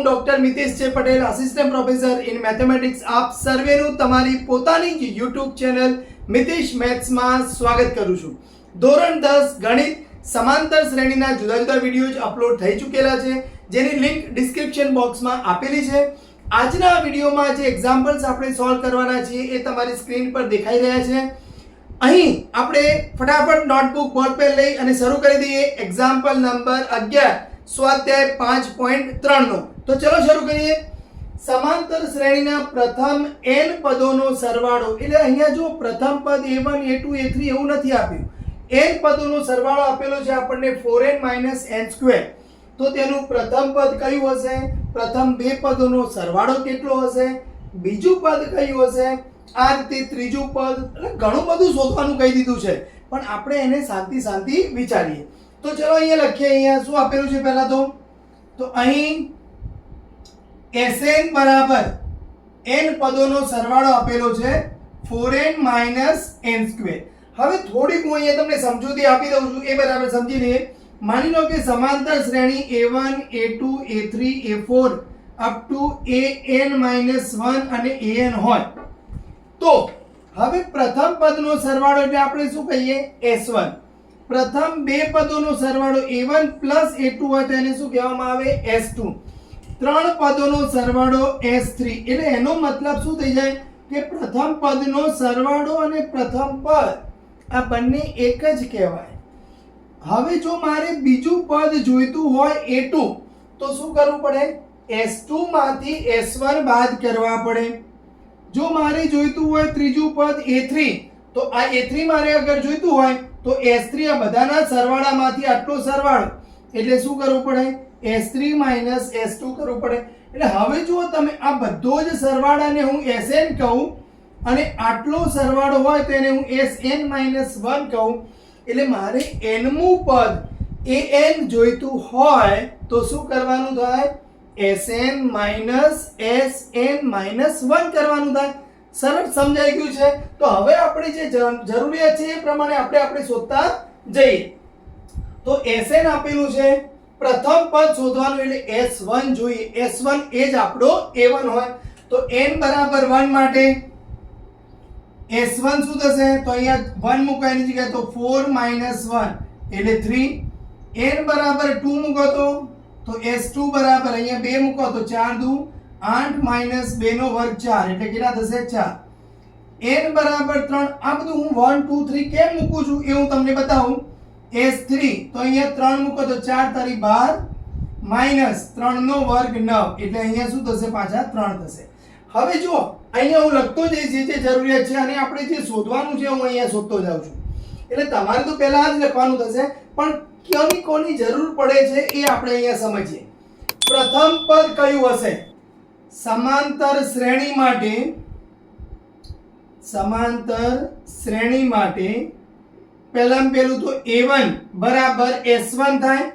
હું ડોક્ટર મિતેશ જે Patel assistant professor in mathematics આપ સર્વેનું તમારી પોતાની જ યુટ્યુબ ચેનલ મિતેશ મેથ્સમાં સ્વાગત કરું છું. ધોરણ 10 ગણિત સમાંતર શ્રેણીના જુદા જુદા વિડીયો અપલોડ થઈ ચૂકેલા છે, જેની લિંક ડિસ્ક્રિપ્શન બોક્સમાં આપેલી છે. આજના વિડીયોમાં જે એક્ઝામ્પલ્સ આપણે સોલ્વ કરવાના છીએ એ તમારી સ્ક્રીન પર દેખાઈ રહ્યા છે. અહીં આપણે ફટાફટ નોટબુક બોલપેન લઈ અને શરૂ કરી દઈએ. એક્ઝામ્પલ નંબર 11 સ્વાધ્યાય 5.3 નો. તો ચલો શરૂ કરીએ. સમાંતર શ્રેણીના પ્રથમ n પદોનો સરવાળો, એટલે અહીંયા જો પ્રથમ પદ a1 a2 a3 એવું નથી આપ્યું, n પદોનો સરવાળો આપેલો છે આપણને 4n - n². તો તેનું પ્રથમ પદ કયું હશે? પ્રથમ બે પદોનો સરવાળો કેટલો હશે? બીજું પદ કયું હશે? આ રીતે ત્રીજું પદ. એટલે ઘણું બધું શોધવાનું કહી દીધું છે, પણ આપણે એને શાંતિ વિચારીએ. તો ચલો અહીંયા લખીએ. અહીંયા શું આપેલું છે પહેલા તો અહીં Sn બરાબર n પદોનો સરવાળો આપેલો છે 4n - n². હવે થોડીક હું અહીંયા તમને સમજૂતી આપી દઉં છું, એ બરાબર સમજી લઈએ. માની લો કે સમાંતર શ્રેણી a1 a2 a3 a4 up to an-1 અને an હોય, તો હવે પ્રથમ પદનો સરવાળો એટલે આપણે શું કહીએ? S1. પ્રથમ બે પદોનો સરવાળો a1 + a2 હોય તો એને શું કહેવામાં આવે? S2. ત્રણ પદોનો સરવાળો S3. એટલે એનો મતલબ શું થઈ જાય કે પ્રથમ પદનો સરવાળો અને પ્રથમ પદ આ બંને એક જ કહેવાય. હવે જો મારે બીજું પદ જોઈતું હોય a2, તો શું કરવું પડે? S2 માંથી S1 બાદ કરવા પડે. જો મારે જોઈતું હોય ત્રીજું પદ a3, તો આ a3 મારે અગર જોઈતું હોય તો S3 આ બધાના સરવાળામાંથી આટલો સરવાળો, એટલે શું કરવું પડે? S3 - S2 કરવું પડે. એટલે હવે જો તમે આ બધો જ સરવાળાને હું Sn કહું અને આટલો સરવાળો હોય તો એને હું Sn - 1 કહું. એટલે મારે nમું પદ an જોઈતું હોય તો શું કરવાનું થાય? Sn - Sn - 1 કરવાનું થાય. સરળ સમજાઈ ગયું છે? તો હવે આપણે જે જરૂરિયાત છે એ પ્રમાણે આપણે શોધતા જઈએ. તો Sn આપેલું છે, પ્રથમ પદ શોધવાનું એટલે S1 જોઈએ. S1 એ જ આપણો a1 હોય. તો n બરાબર 1 માટે S1 શું થશે? તો અહીંયા 1 મૂકો એની જગ્યાએ, તો 4 - 1 એટલે 3. n બરાબર 2 મૂકો તો S2 બરાબર અહીંયા 2 મૂકો તો 4 દુ 8 - 2 નો વર્ગ 4 એટલે કેટલા થશે? 4. n બરાબર 3. આ બધું હું 1 2 3 કેમ મૂકું છું એ હું તમને બતાવું. S3 તો અહીંયા 3 મૂકો તો 4 તારી 12 - 3 નો વર્ગ 9 એટલે અહીંયા શું થશે? પાછા 3 થશે. હવે જો અહીંયા હું લખતો જઈશ જે જરૂરિયાત છે અને આપણે જે શોધવાનું છે હું અહીંયા શોધતો જાઉં છું. એટલે તમારે તો પહેલા જ લખવાનું થશે, પણ કોની જરૂર પડે છે એ આપણે અહીંયા સમજીએ. પ્રથમ પદ કયું હશે? સમાંતર શ્રેણી માટે પહેલામાં પહેલું તો a1 બરાબર S1 થાય.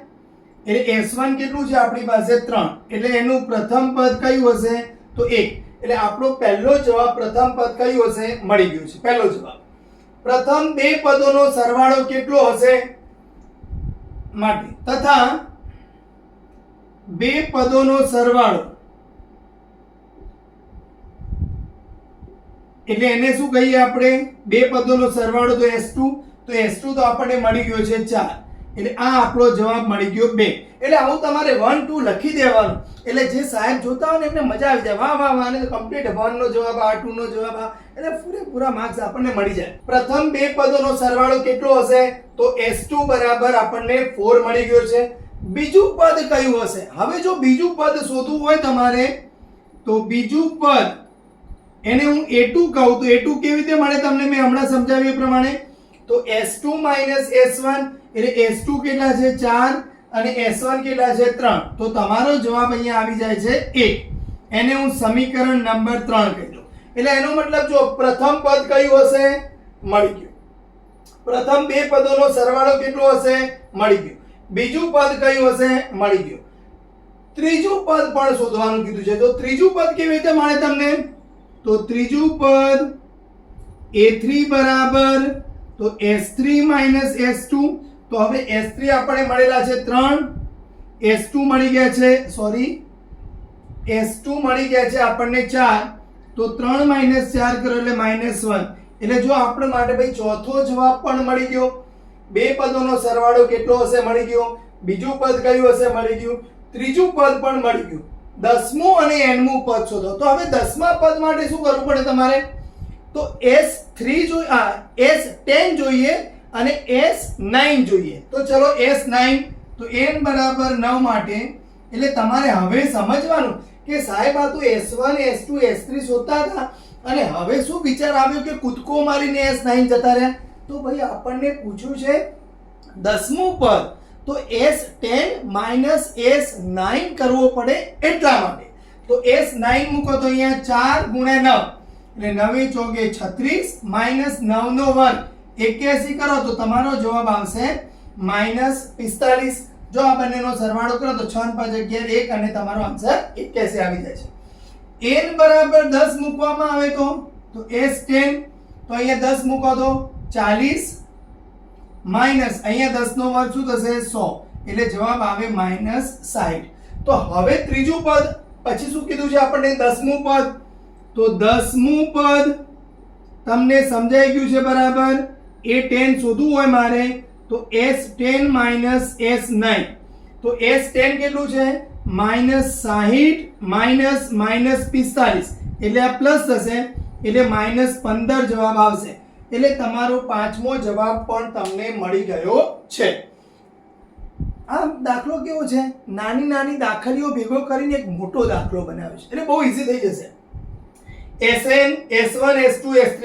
એટલે S1 કેટલું છે આપણી પાસે? 3. એટલે એનું પ્રથમ પદ કયું હશે? તો 1. એટલે આપણો પહેલો જવાબ પ્રથમ પદ કયું હશે? મળી ગયું છે પહેલો જવાબ. પ્રથમ બે પદોનો સરવાળો કેટલો હશે માટે, તથા બે પદોનો સરવાળો એટલે એને શું કહીએ આપણે? બે પદોનો સરવાળો તો S2. તો S2 તો આપણને મળી ગયો છે 4. એટલે આ આપણો જવાબ મળી ગયો 2. એટલે આવું તમારે 1 2 લખી દેવાનું. એટલે જે સાહેબ જોતા હોય ને એમને મજા આવી જાય, વાહ વાહ વાહ, ને કમ્પ્લીટ 1 નો જવાબ આ, 2 નો જવાબ આ, એટલે પૂરેપૂરા માર્ક્સ આપણને મળી જાય. પ્રથમ બે પદોનો સરવાળો કેટલો હશે? તો S2 બરાબર આપણને 4 મળી ગયો છે. બીજું પદ કયું હશે? હવે જો બીજું પદ શોધવું હોય તમારે, તો બીજું પદ એને હું a2 કહું તો a2 કેવી રીતે મળે તમને મેં હમણાં સમજાવ્યું એ પ્રમાણે. તો S2 - S1 એટલે S2 કેટલા છે? 4 અને S1 કેટલા છે? 3. તો તમારો જવાબ અહીંયા આવી જાય છે 1. એને હું સમીકરણ નંબર 3 કહી દઉં. એટલે એનો મતલબ જો પ્રથમ પદ કયું હશે? મળી ગયું. પ્રથમ બે પદોનો સરવાળો કેટલો હશે? મળી ગયું. બીજું પદ કયું હશે? મળી ગયું. ત્રીજું પદ પણ શોધવાનું કીધું છે. તો ત્રીજું પદ કેવી રીતે મળે તમને? તો ત્રીજું પદ a3 બરાબર તો S3 - S2. તો હવે S3 આપણે મળેલા છે 3, S2 મળી ગયા છે, સોરી S2 મળી ગયા છે આપણને 4, તો 3 - 4 કરો એટલે -1. એટલે જો આપણે માટે ભાઈ ચોથો જવાબ પણ મળી ગયો. બે પદોનો સરવાળો કેટલો હશે મળી ગયો. બીજું પદ કયું હશે મળી ગયું. ત્રીજું પદ પણ મળી ગયું. 10મું અને 9મું પદ શોધો. તો હવે 10મા પદ માટે શું કરવું પડે તમારે? તો S3 જોઈએ, S10 જોઈએ અને S9 જોઈએ. તો ચલો S9, તો n બરાબર 9 માટે એટલે તમારે હવે સમજવાનું કે સાહેબ આ તો S1 S2 S3 શોધતા હતા અને હવે શું વિચાર આવ્યો કે કૂદકો મારીને S9 જતા રહ્યા? તો ભાઈ આપણને પૂછ્યું છે 10મું પદ, તો S10 - S9 કરવો પડે એટલા માટે. તો S9 મૂકો તો અહીંયા 4 × 9 એટલે 9 × 4 = 36 - 9 નો વર્ગ 81 કરો તો તમારો જવાબ આવશે -45. જો આ બંનેનો સરવાળો કરો તો 6 × 5 = 11 અને તમારો આન્સર 81 આવી જાય છે. n બરાબર 10 મૂકવામાં આવે તો S10, તો અહીંયા 10 મૂકો તો 40 માઈનસ અહીંયા 10 નો વર્ગ શું થશે 100 એટલે જવાબ આવે -60. તો હવે ત્રીજું પદ પછી શું કીધું છે આપણને? 10મું પદ. તો 10મું પદ તમને સમજાઈ ગયું છે બરાબર? A10 શોધવું હોય મારે તો S10 - S9. તો S10 કેટલું છે? -60 -45 એટલે આ પ્લસ થશે એટલે -15 જવાબ આવશે. એટલે તમારો પાંચમો જવાબ પણ તમને મળી ગયો છે. આ દાખલો કેવો છે? નાની નાની દાખલીઓ ભેગો કરીને એક મોટો દાખલો બનાવ્યો છે એટલે બહુ ઈઝી થઈ જશે. SN S1 S2 S3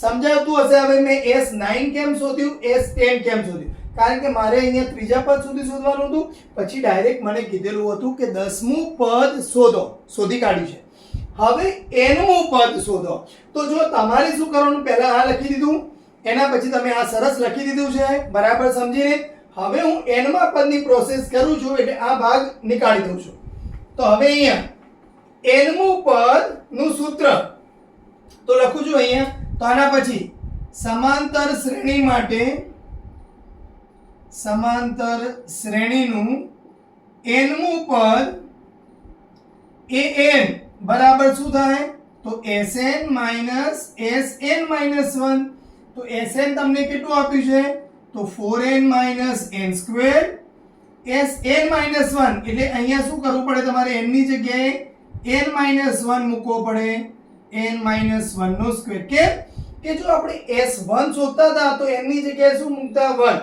સમજાવતું હશે. હવે મેં S9 કેમ શોધ્યું, S10 કેમ શોધ્યું? કારણ કે મારે અહીંયા ત્રીજા પદ સુધી શોધવાનું હતું, પછી ડાયરેક્ટ મને કીધેલું હતું કે 10મું પદ શોધો, શોધી કાઢ્યું છે. હવે nમું પદ શોધો. તો જો તમારે શું કરવાનું, પહેલા આ લખી દીધું, એના પછી તમે આ સરસ લખી દીધું છે બરાબર સમજીને. હવે હું nમા પદની પ્રોસેસ કરું છું એટલે આ ભાગ નીકાળી દઉં છું. તો હવે અહીંયા nમું પદ નું સૂત્ર તો લખું છું અહીંયા. તો આના પછી સમાંતર શ્રેણી માટે સમાંતર શ્રેણીનું nમું પદ an બરાબર શું થાય? તો Sn - Sn - 1. તો Sn તમને કેટલું આપ્યું છે? તો 4n - n². Sn - 1 એટલે અહીંયા શું કરવું પડે તમારે? n ની જગ્યાએ n - 1 મૂકવો પડે. n - 1 નો સ્ક્વેર. કે જો આપણે S1 શોધતા હતા તો n ની જગ્યાએ શું મૂકતા? 1.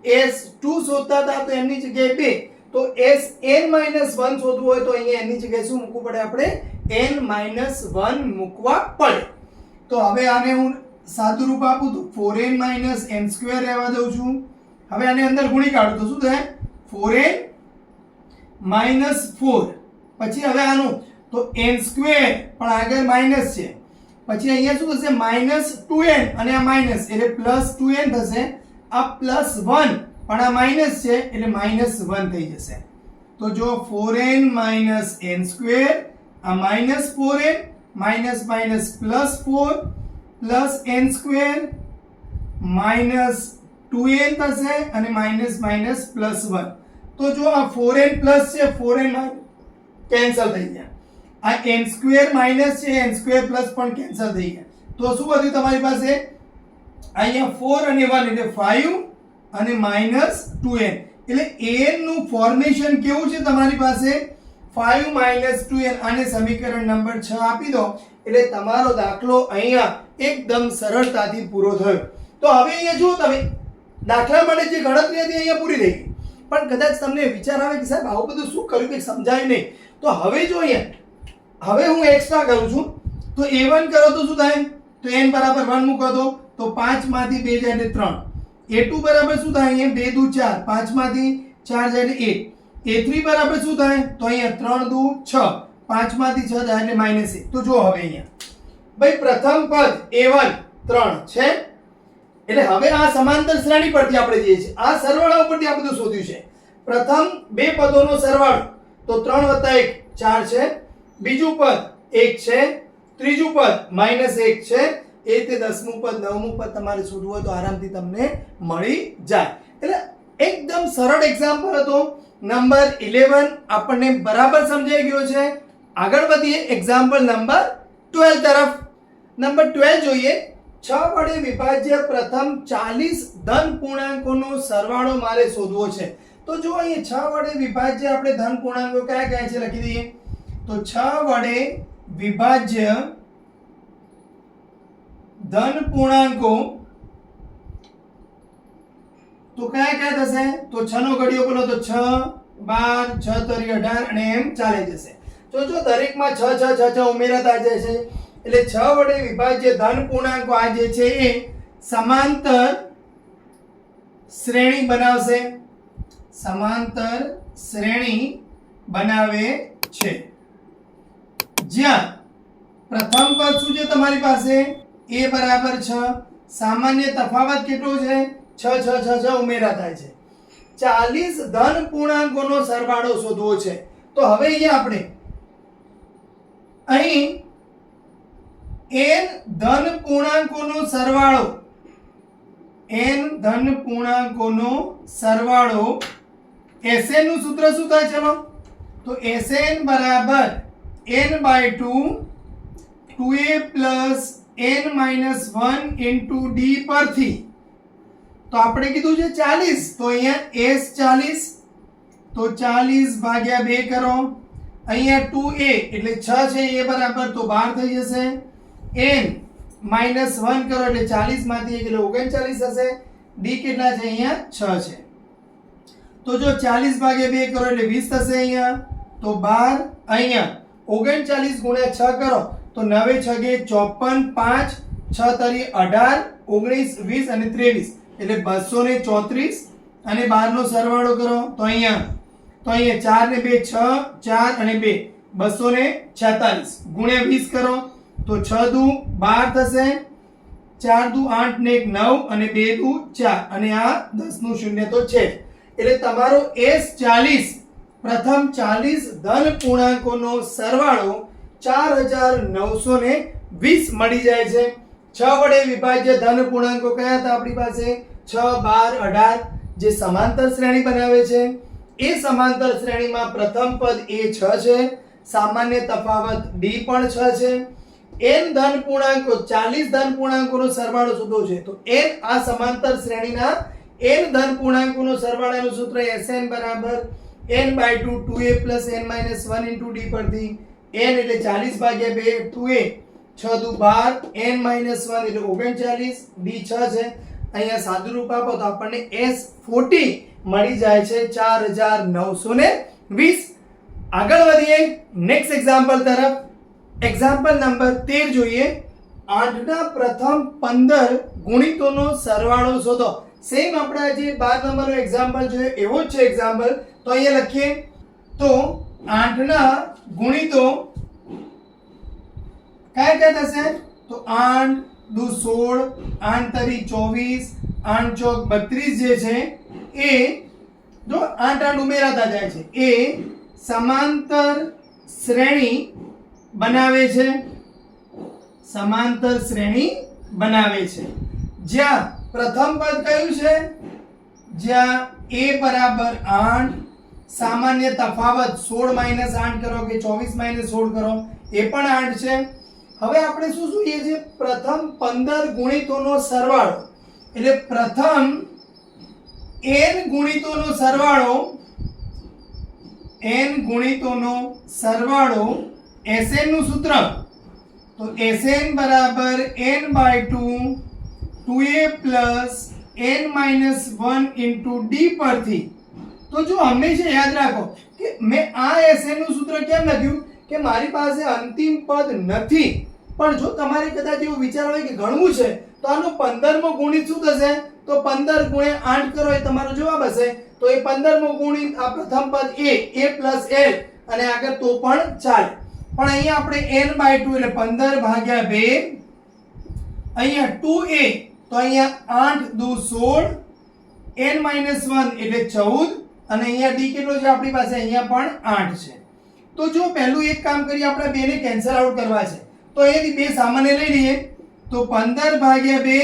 S2 શોધતા હતા તો n ની જગ્યાએ 2. તો Sn - 1 શોધવું હોય તો અહીંયા n ની જગ્યાએ શું મૂકવું પડે? આપણે n - 1 મૂકવા પડે. તો હવે આને હું સાદું રૂપ આપું તો 4n - n² રહેવા દઉં છું. હવે આને અંદર ગુણી કાઢું તો શું થાય? 4n - 4. પછી હવે આનું તો n² પણ આગળ માઈનસ છે. પછી અહીંયા શું થશે? -2n અને આ માઈનસ એટલે +2n થશે. આ +1 પણ આ માઈનસ છે એટલે -1 થઈ જશે. તો જો 4n - n², આ -4n -4 +n² -2n થશે અને +1. તો જો આ 4n પ્લસ છે 4n કેન્સલ થઈ ગયા. આ n² માઈનસ છે n² પ્લસ પણ કેન્સલ થઈ ગયા. તો શું વધ્યું તમારી પાસે? અહીંયા 4 અને 1 એટલે 5 અને -2n. એટલે an નું ફોર્મેશન કેવું છે તમારી પાસે? 5 - 2n. આને સમીકરણ નંબર 6 આપી દો એટલે તમારો દાખલો અહીંયા એકદમ સરળતાથી પૂરો થયો. તો હવે અહીંયા જુઓ તમે, દાખલા માટે જે ગણતરી હતી અહીંયા પૂરી થઈ ગઈ. પણ કદાચ તમને વિચાર આવે કે સાહેબ આવું બધું શું કર્યું કે સમજાય નહીં. તો હવે જો અહીંયા હવે હું એક્સ્ટ્રા કરું છું. તો a1 કરો તો શું થાય? તો n બરાબર 1 મૂકો તો 5 માંથી 2 જાય એટલે 3. a2 બરાબર શું થાય? અહીંયા 2 દુ 4, 5 માંથી 4 જાય એટલે 1. a3 બરાબર શું થાય? તો અહીંયા 3 દુ 6, 5 માંથી 6 જાય એટલે -1. તો જો હવે અહીંયા ભાઈ પ્રથમ પદ a1 3 છે એટલે હવે આ સમાંતર શ્રેણી પરથી આપણે જઈએ છીએ. આ સરવાળા ઉપરથી આ બધું શોધ્યું છે. પ્રથમ બે પદોનો સરવાળો તો 3 + 1 4 છે. બીજું પદ 1 છે. ત્રીજું પદ -1 છે. એ રીતે 10મું પદ 9મું પદ તમારે શોધવું હોય તો આરામથી તમને મળી જાય. એટલે એકદમ સરળ એક્ઝામ્પલ હતો. નંબર 11 આપણને બરાબર સમજાઈ ગયો છે. આગળ વધીએ એક્ઝામ્પલ નંબર 12 તરફ. નંબર 12 જોઈએ. 6 વડે વિભાજ્ય પ્રથમ 40 ધન પૂર્ણાંકોનો સરવાળો મારે શોધવો છે. તો જો અહીં 6 વડે વિભાજ્ય આપણે ધન પૂર્ણાંકો કયા કયા છે લખી દઈએ. તો 6 વડે વિભાજ્ય ધન પૂર્ણાંકો તો કયા કયા થશે? તો 6 નો ઘડિયો બોલો તો 6 12 6 તરી 18 અને એમ ચાલે જશે. જો દરેકમાં 6 6 6 6 ઉમેરાતા જાય છે એટલે 6 વડે વિભાજ્ય ધન પૂર્ણાંકો આ જે છે એ સમાંતર શ્રેણી બનાવશે. સમાંતર શ્રેણી બનાવે છે જ્યાં પ્રથમ પદ શું છે તમારી પાસે? a બરાબર 6. સામાન્ય તફાવત કેટલો છે? 6 6 6 6 ઉમેરા થાય છે. 40 ધન પૂર્ણાંકોનો સરવાળો શોધવો છે. તો હવે અહીંયા આપણે અહીં n ધન પૂર્ણાંકોનો સરવાળો Sn નું સૂત્ર શું થાય? ચલો તો Sn બરાબર n/2 2a n - 1 * d પરથી તો આપણે કીધું છે 40 તો અહીંયા s 40 તો 40 ભાગ્યા 2 કરો. અહીંયા 2a એટલે 6 છે a બરાબર તો 12 થઈ જશે. n - 1 કરો એટલે 40 માંથી 1 એટલે 39 થશે. d કેટલા છે? અહીંયા 6 છે. તો જો 40 ભાગ્યા 2 કરો એટલે 20 થશે અહીંયા તો 12. અહીંયા 39 ગુણ્યા 6 કરો તો 9 6 54 5 6 તરી 18 19 20 અને 23 એટલે 234 અને 12 નો સરવાળો કરો તો અહીંયા 4 ને 2 6 4 અને 2 246 ગુણ્યા 20 કરો તો 6 દુ 12 થશે. 4 દુ 8 ને 1 9 અને 2 દુ 4 અને આ 10 નું શૂન્ય તો છે. એટલે તમારો S40 પ્રથમ 40 ધન પૂર્ણાંકોનો સરવાળો 4920 મળી જાય છે. 6 વડે વિભાજ્ય ધન પૂર્ણાંકો કયા હતા આપણી પાસે? 6 12 18 જે સમાંતર શ્રેણી બનાવે છે. એ સમાંતર શ્રેણીમાં પ્રથમ પદ એ 6 છે. સામાન્ય તફાવત d પણ 6 છે. n ધન પૂર્ણાંકો 40 ધન પૂર્ણાંકોનો સરવાળો શોધવો છે. તો n આ સમાંતર શ્રેણીના n ધન પૂર્ણાંકોનો સરવાળાનું સૂત્ર Sn બરાબર n/2 2a n - 1 * d પરથી n એટલે 40 ભાગ્યા 2 2a 6 દુ 12 n - 1 એટલે 39 d 6 છે. અહીંયા સાદું રૂપ આપો તો આપણને S40 મળી જાય છે 4920. આગળ વધીએ નેક્સ્ટ એક્ઝામ્પલ તરફ. એક્ઝામ્પલ નંબર 13 જોઈએ. 8 ના પ્રથમ 15 ગુણિતોનો સરવાળો શોધો. સેમ આપણા જે 12 નંબરનો એક્ઝામ્પલ જોઈએ એવો જ છે એક્ઝામ્પલ. તો અહીંયા લખીએ તો 8 ના ગુણિતો કયા કયા થશે? તો 8 દુ 16 8 તરી 24 8 ચોક 32 જે છે એ જો 8 8 ઉમેરાતા જાય છે એ સમાંતર શ્રેણી બનાવે છે. સમાંતર શ્રેણી બનાવે છે જ્યાં પ્રથમ પદ કયું છે? જ્યાં a બરાબર 8 સામાન્ય તફાવત 16 - 8 કરો કે 24 - 16 કરો એ પણ 8 છે. હવે આપણે શું જોઈએ છે? પ્રથમ 15 ગુણિતોનો સરવાળો એટલે પ્રથમ n ગુણિતોનો સરવાળો Sn નું સૂત્ર તો Sn બરાબર n/2 2a n - 1 * d પરથી તો જો હંમેશા યાદ રાખો કે મેં આ Sn નું સૂત્ર કેમ લખ્યું કે મારી પાસે અંતિમ પદ નથી. પણ જો તમારે કદાચ એવું વિચાર હોય કે ગણવું છે તો આનો 15મો ગુણિત શું થશે? તો 15 ગુણ્યા 8 કરો એ તમારો જવાબ હશે. તો એ 15મો ગુણિત આ પ્રથમ પદ a + l અને આગળ તો પણ ચાલે. પણ અહીંયા આપણે n/2 એટલે 15 ભાગ્યા 2 અહીંયા 2a તો અહીંયા 8 દુ 16 n - 1 એટલે 14 અને અહીંયા d કેટલો છે આપણી પાસે? અહીંયા પણ 8 છે. તો જો પહેલું એક કામ કરીએ આપણે બે ને કેન્સલ આઉટ કરવા છે તો અહીંથી બે સામાન્ય લઈ લઈએ તો 15 ભાગ્યા 2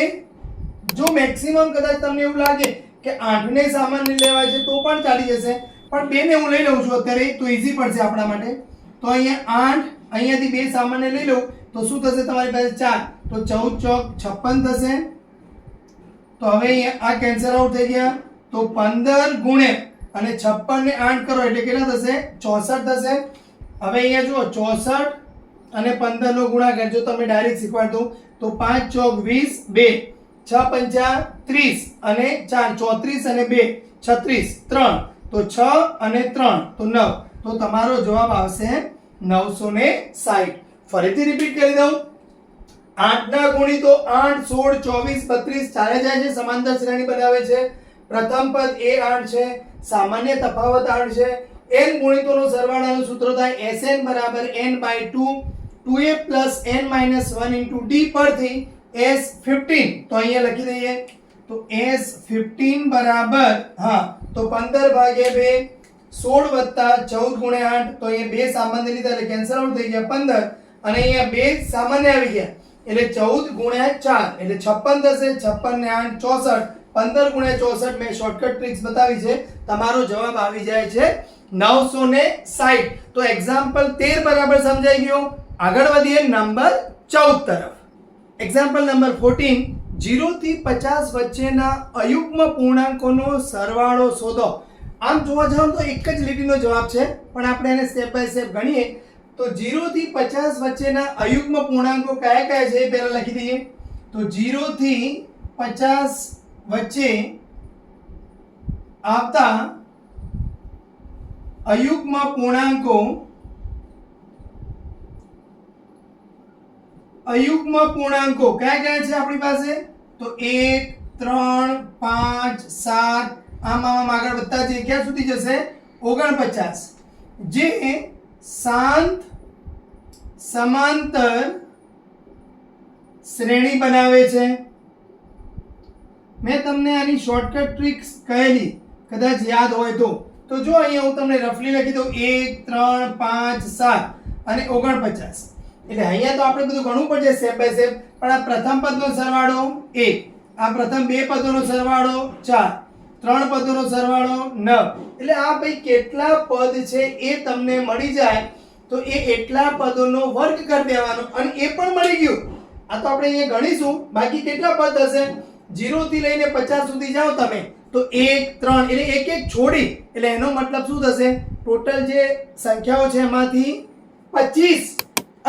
જો મેક્સિમમ કદાચ તમને એવું લાગે કે 8 ને સામાન્ય લેવા છે તો પણ ચાલી જશે પણ 2 ને હું લઈ લઉં છું અત્યારે તો ઈઝી પડશે આપણા માટે. તો અહીંયા 8, અહીંયાથી 2 સામાન્ય લઈ લો તો શું થશે તમારી પાસે 4, તો 14 ચોક 56 થશે. તો હવે અહીંયા આ કેન્સલ આઉટ થઈ ગયા, તો 15 ગુણ્યા અને 56 ને 8 કરો એટલે કેટલા થશે 64 થશે. હવે અહીંયા જુઓ 64 અને 15 નો ગુણાકાર જો તમે ડાયરેક્ટ શીખવાડ દો તો 5 ચોક 20, 2 6 પંચા 30 અને 4 34 અને 2 36, 3 તો 6 અને 3 તો 9, તો તમારો જવાબ આવશે 960. ફરીથી રિપીટ કરી દઉં, 8 ના ગુણિતો 8, 16, 24, 32 ચાલે જાય છે, સમાંતર શ્રેણી બનાવે છે. પ્રથમ પદ એ 8 છે, સામાન્ય તફાવત 8 છે. n ગુણિતોનો સરવાળાનું સૂત્ર થાય Sn બરાબર n by 2 2a plus n minus 1 into d પરથી S15 તો અહીંયા લખી દઈએ તો S15 બરાબર તો 15 ભાગ્યા 2 16 વત્તા 14 ગુણ્યા 8 તો અહીંયા 2 સામાન્ય લીધા એટલે કેન્સલ આઉટ થઈ ગયા 15 અને અહીંયા 2 સામાન્ય આવી ગયા એટલે 14 ગુણ્યા 4 એટલે 56 થશે. 56 ને 8 64, 15 ગુણ્યા 64 મેં શોર્ટકટ ટ્રિક્સ બતાવી છે. તમારો જવાબ આવી જાય છે 960. તો એક્ઝામ્પલ 13 બરાબર સમજાઈ ગયો. આગળ વધીએ નંબર 14 તરફ. એક્ઝામ્પલ નંબર 14, 0 થી 50 વચ્ચેના અયુગ્મ પૂર્ણાંકોનો સરવાળો શોધો. આમ જોવા જાવ તો એક જ લીટીનો જવાબ છે, પણ આપણે એને સ્ટેપ બાય સ્ટેપ ગણીએ તો 0 થી 50 વચ્ચેના અયુગ્મ પૂર્ણાંકો કયા કયા છે એ પહેલા લખી દઈએ. તો 0 થી 50 વચ્ચે આવતા અયુગ્મ પૂર્ણાંકો કયા કયા છે આપણી પાસે? તો 1, 3, 5, 7 આમ આગળ વધતા જઈએ ક્યાં સુધી જશે 49, જે શાંત સમાંતર શ્રેણી બનાવે છે. મેં તમને આની શોર્ટકટ ટ્રિક્સ કહેલી, કદાચ યાદ હોય તો જો અહીંયા હું તમને રફલી લખી દઉં 1, 3, 5, 7 અને 49. એટલે અહીંયા તો આપણે બધું ગણવું પડશે સ્ટેપ બાય સ્ટેપ, પણ આ પ્રથમ પદનો સરવાળો 1, આ પ્રથમ 2 પદોનો સરવાળો 4, 3 પદોનો સરવાળો 9, એટલે આ ભાઈ કેટલા પદ છે એ તમને મળી જાય તો એ એટલા પદોનો વર્ગ કરી દેવાનો અને એ પણ મળી ગયું. આ તો આપણે અહીંયા ગણીશું, બાકી કેટલા પદ હશે 0 થી લઈને 50 સુધી જાઓ તમે તો 1, 3 એટલે એક એક છોડી એટલે એનો મતલબ શું થશે ટોટલ જે સંખ્યાઓ છે એમાંથી 25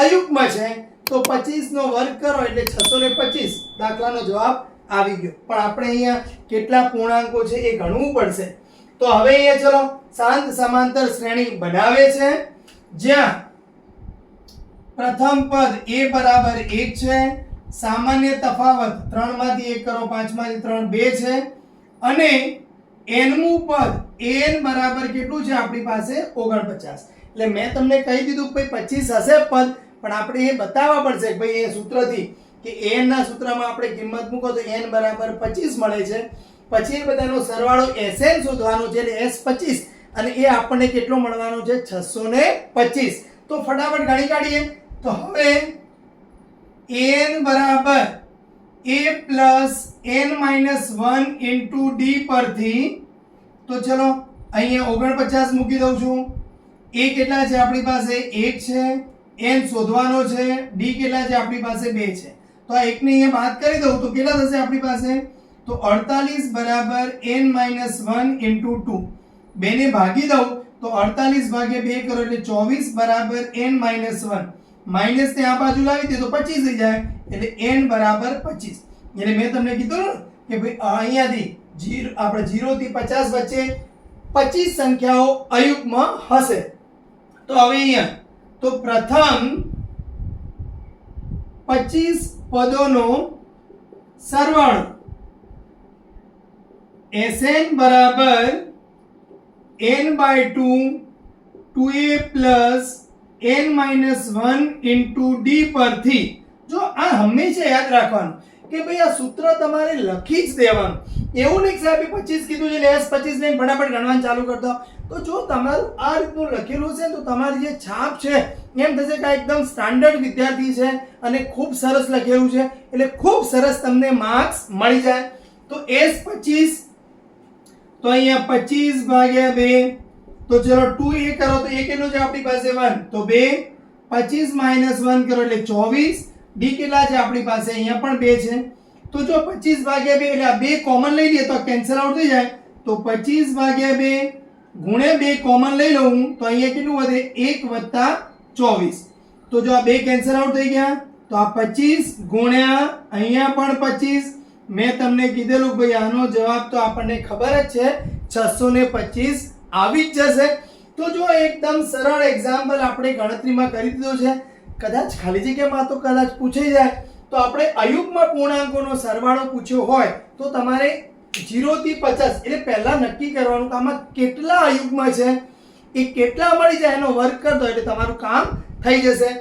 અયુગ્મ છે, તો 25 નો વર્ગ કરો એટલે 625. દાખલાનો જવાબ આવી ગયો. પણ આપણે અહીંયા કેટલા પૂર્ણાંકો છે એ ગણવું પડશે. તો હવે અહીંયા ચલો શાંત સમાંતર શ્રેણી બનાવે છે, જ્યાં પ્રથમ પદ a બરાબર 1 છે, સામાન્ય તફાવત 3 માંથી 1 કરો 5 માંથી 3 2 છે, અને nમું પદ an બરાબર કેટલું છે આપણી પાસે 49. એટલે મેં તમને કહી દીધું કે ભાઈ 25 હશે પદ, પણ આપણે એ બતાવવા પડશે કે ભાઈ એ સૂત્રથી કે n ના સૂત્રમાં આપણે કિંમત મૂકો તો n બરાબર 25 મળે છે. પછી એ બધાનો સરવાળો Sn શોધવાનો છે એટલે S25 અને એ આપણને કેટલો મળવાનો છે 625. તો ફટાફટ ગણી કાઢીએ. તો હવે n બરાબર a plus n minus 1 into d પરથી તો ચલો અહીંયા 49 મૂકી દઉં છું. a કેટલા છે આપણી પાસે 1 છે, n શોધવાનો છે, d કેટલા છે આપણી પાસે 2 છે. તો આ એકને અહીંયા બાદ કરી દઉં તો કેટલા થશે આપણી પાસે? તો 48 બરાબર n minus 1 into 2. 2 ને ભાગી દઉં તો 48 ભાગ્યા 2 કરો એટલે 24 બરાબર n minus 1. માઇનસ ને આ બાજુ લાવી દે તો 25 થઈ જાય એટલે n બરાબર 25. એટલે મેં તમને કીધું ને કે ભાઈ અહીંયાથી આપણે 0 થી 50 વચ્ચે 25 સંખ્યાઓ અયુગ્મ હશે. તો હવે અહીંયા તો પ્રથમ 25 પદોનો સરવાળો Sn બરાબર n by 2 2a plus n minus 1 into d પરથી જો આ હંમેશા યાદ રાખવાનું કે ભાઈ આ સૂત્ર તમારે લખી જ દેવાનું. એવું નહીં કે સાહેબ 25 કીધું છે એટલે S25 લઈને ફટાફટ ગણવાનું ચાલુ કરતો. તો જો તમારું આ રીતનું લખેલું છે તો તમારી જે છાપ છે એમ થશે કે એકદમ સ્ટાન્ડર્ડ વિદ્યાર્થી છે અને ખૂબ સરસ લખેલું છે એટલે ખૂબ સરસ તમને માર્ક્સ મળી જાય. તો S25 તો અહીંયા 25 ભાગ્યા 2 તો તો ચલો 2 એ કરો તો એ કેટલો છે આપણી પાસે 1 તો 2 25 માઇનસ 1 કરો એટલે 24 ડી કેટલા છે આપણી પાસે અહીંયા પણ 2 છે તો જો 25 ભાગ્યા 2 એટલે આ 2 કોમન લઈ લઈએ તો કેન્સલ આઉટ થઈ જાય તો 25 ભાગ્યા 2 ગુણ્યા 2 કોમન લઈ લઉં તો અહીંયા કેટલું વધે 1 વત્તા 24 તો જો આ 2 કેન્સલ આઉટ થઈ ગયા તો આ 25 ગુણ્યા અહીંયા પણ 25 મેં તમને કીધેલું ભાઈ આનો જવાબ તો આપણને ખબર જ છે 625 આવી જ જશે તો જો એકદમ સરળ એક્ઝામ્પલ આપણે ગણતરીમાં કરી દીધો છે કદાચ ખાલી જગ્યામાં તો કદાચ પૂછાઈ જાય તો આપણે અયુગ્મ પૂર્ણાંકોનો સરવાળો પૂછ્યો હોય તો તમારે 0 થી 50 એટલે પહેલા નક્કી કરવાનું કે આમાં કેટલા અયુગ્મ છે એ કેટલા મળી જાય એનો વર્ગ કરી દો એટલે તમારું કામ થઈ જશે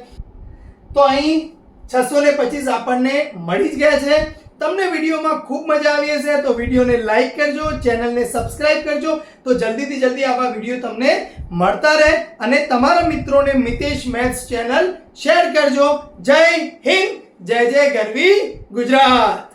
તો અહીં 625 આપણને મળી જ ગયા છે તમને વિડીયોમાં ખૂબ મજા આવી હશે તો વિડીયોને લાઈક કરજો ચેનલને સબસ્ક્રાઇબ કરજો તો જલ્દીથી જલ્દી આવા વિડીયો તમને મળતા રહે અને તમારા મિત્રોને મિતેશ મેથ્સ ચેનલ શેર કરજો જય હિન્દ જય જય ગરવી ગુજરાત